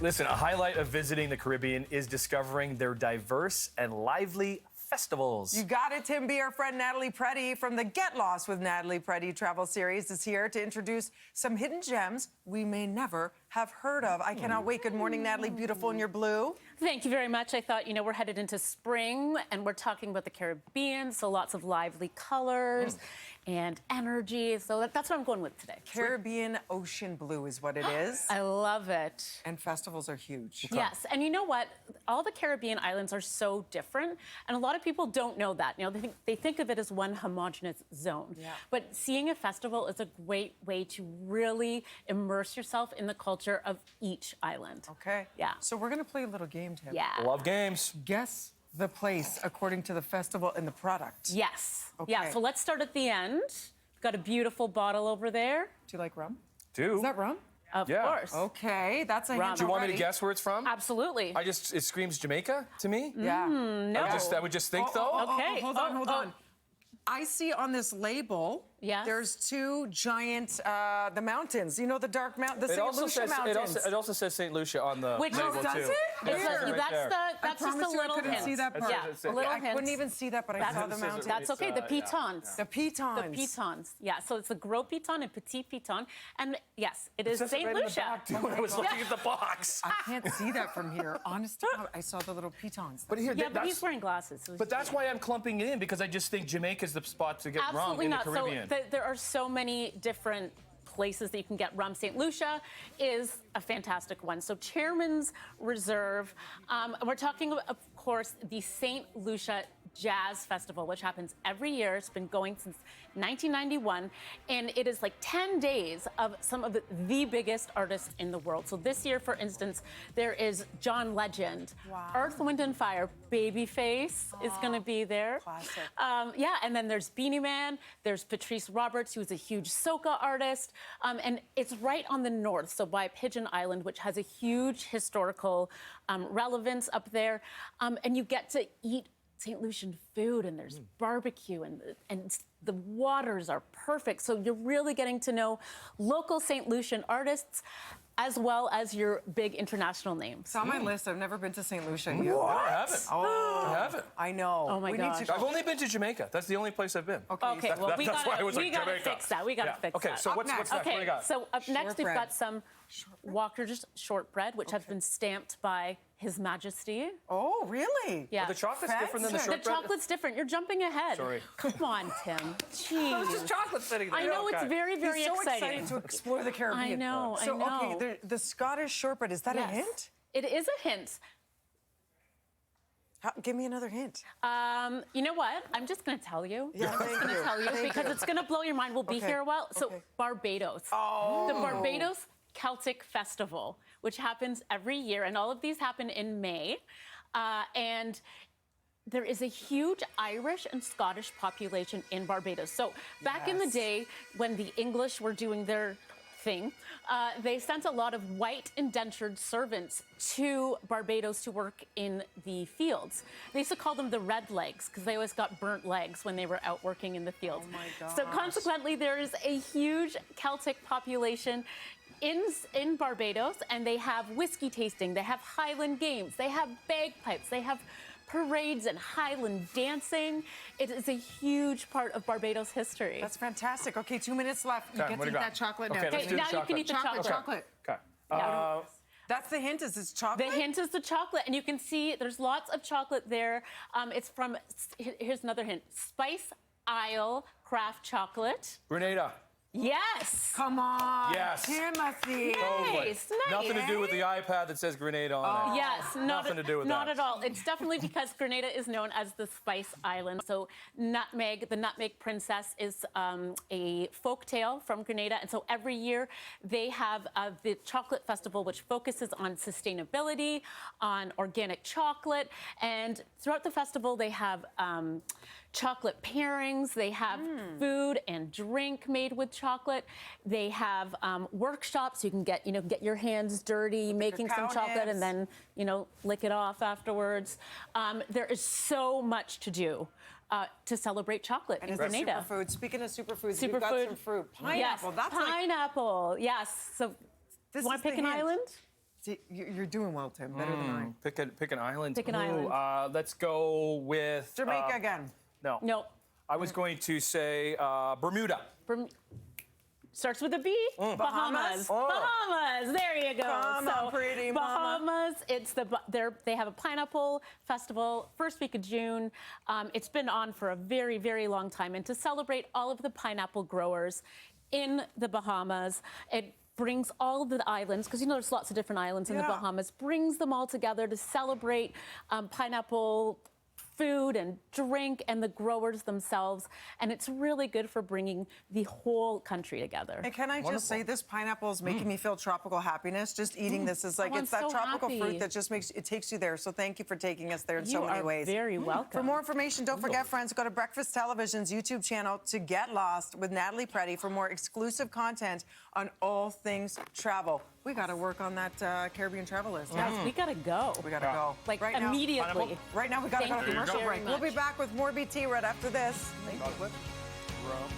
Listen, a highlight of visiting the Caribbean is discovering their diverse and lively festivals. You got it, Tim B. Our friend Natalie Preddie from the Get Lost with Natalie Preddie travel series is here to introduce some hidden gems we may never have heard of. I cannot wait. Good morning, Natalie. Beautiful in your blue. Thank you very much. I thought, we're headed into spring and we're talking about the Caribbean, so lots of lively colors and energy. So that's what I'm going with today. Caribbean ocean blue is what it is. I love it. And festivals are huge. Yes, and you know what? All the Caribbean islands are so different, and a lot of people don't know that. They think of it as one homogenous zone. Yeah. But seeing a festival is a great way to really immerse yourself in the culture of each island. Okay. Yeah. So we're going to play a little game, Tim. Yeah. Love games. Guess the place according to the festival and the product. Yes. Okay. Yeah, so let's start at the end. We've got a beautiful bottle over there. Do you like rum? Do. Is that rum? Of Yeah. course. Okay, that's a Rum. hint Do you want me already. to guess where it's from? Absolutely. It screams Jamaica to me. Yeah. No. I would just think, though. Okay. Hold on. I see on this label, Yes. there's two giant, the mountains. You know the dark mountain, the It St. also Lucia says mountains. it also says St. Lucia on the Which label does too. it? Yeah, Where? right there. That's just a promise you I little couldn't hint. see that part. Yeah, It's a little I hint. couldn't even see that, but I That's- saw the mountains. That's okay. The yeah. pitons. The pitons. The pitons. Yeah, so it's a gros piton and petit piton. And yes, it is It says it St. right in the Lucia. back, too, when I was looking at the box. I can't see that from here. Honest to God, I saw the little pitons. But here, Yeah, but that's, he's wearing glasses. So but that's why I'm clumping it in, because I just think Jamaica's the spot to get rum absolutely in the not. Caribbean. So there are so many different places that you can get rum. St. Lucia is a fantastic one. So Chairman's Reserve. We're talking, of course, the St. Lucia Jazz Festival, which happens every year. It's been going since 1991, and it is like 10 days of some of the biggest artists in the world. So this year, for instance, there is John Legend, Wow. Earth, Wind and Fire, Babyface is going to be there. Classic. Yeah, and then there's Beanie Man, there's Patrice Roberts, who's a huge soca artist, and it's right on the north, so by Pigeon Island, which has a huge historical relevance up there, and you get to eat St. Lucian food, and there's barbecue, and the waters are perfect. So you're really getting to know local St. Lucian artists as well as your big international names. It's on my list. I've never been to St. Lucia yet. No, I haven't. Oh, I haven't. I know. Oh, my we gosh. Need to I've go. only been to Jamaica. That's the only place I've been. Okay, well, we that's why I gotta, was we like, gotta Jamaica. fix that. We gotta Yeah. fix Okay, that. so Up what's next. next? What do you Okay, got? so up next we've Shortbread. got some Walker's shortbread, which has been stamped by His Majesty. Oh, really? Yeah. The chocolate's different than the Fancy. The shortbread? chocolate's different. You're jumping ahead. Sorry. Come on, Tim. There's just Jeez. chocolate sitting there. I know Okay. it's very, very He's so exciting. excited to explore the Caribbean. I know, I So, know. okay, the Scottish shortbread, is that a Yes. hint? It is a hint. Give me another hint. You know what? I'm just going to tell you. Yeah, I'm just thank going to you. tell you Thank because you. it's going to blow your mind. We'll be Okay, here a while. So okay. Barbados. Oh. The Barbados Celtic Festival, which happens every year, and all of these happen in May. And there is a huge Irish and Scottish population in Barbados. So back in the Yes. day when the English were doing their thing, they sent a lot of white indentured servants to Barbados to work in the fields. They used to call them the red legs because they always got burnt legs when they were out working in the fields. Oh my So gosh. consequently, there is a huge Celtic population in Barbados, and they have whiskey tasting, they have Highland games, they have bagpipes, they have parades and Highland dancing. It is a huge part of Barbados history. That's fantastic. Okay, 2 minutes left. You Okay, get what to do eat you got? that chocolate Okay, now. let's Okay, do the now you can eat the chocolate. Chocolate. Okay. Yeah. That's the hint, is it's chocolate? The hint is the chocolate, and you can see there's lots of chocolate there. It's from, here's another hint, Spice Isle craft chocolate. Grenada. Yes. Come on. Yes. Timothy. Totally. Nice, Nothing to do with the iPad that says Grenada on it. Yes, Nothing to do with not that. at all. It's definitely because Grenada is known as the Spice Island. So Nutmeg, the Nutmeg Princess, is a folk tale from Grenada. And so every year they have the chocolate festival, which focuses on sustainability, on organic chocolate. And throughout the festival, they have chocolate pairings. They have food and drink made with chocolate. They have workshops. You can get your hands dirty making some cacao chocolate nibs. and then, lick it off afterwards. There is so much to do to celebrate chocolate And in it's a Grenada. superfood. Speaking of superfoods, you've got Superfood. some fruit. Yes, Pineapple. That's like, pineapple. Yes. So, this want is to pick the an hint. island? See, you're doing well, Tim. Better than I. Pick an island. Pick an island. Let's go with Jamaica again. No. No. I was going to say Bermuda. Starts with a B. Bahamas. Oh. Bahamas. There you go. Come on, pretty mama. Bahamas. It's they have a pineapple festival first week of June. It's been on for a very, very long time, and to celebrate all of the pineapple growers in the Bahamas, it brings all of the islands, because there's lots of different islands in the Bahamas, brings them all together to celebrate pineapple food and drink and the growers themselves, and it's really good for bringing the whole country together. And can I just say, this pineapple is making me feel tropical happiness. Just eating this is like, Oh, it's that I'm so tropical happy. fruit that just takes you there. So thank you for taking us there in so many ways. You are very welcome. For more information, don't forget, friends, go to Breakfast Television's YouTube channel to Get Lost with Natalie Preddie for more exclusive content on all things travel. We got to work on that Caribbean travel list. Guys, we gotta go. We got to go. Like right now, immediately. right now, we got to go Thank to you commercial very break. We'll be much. back with more BT right after this. Chocolate, rum.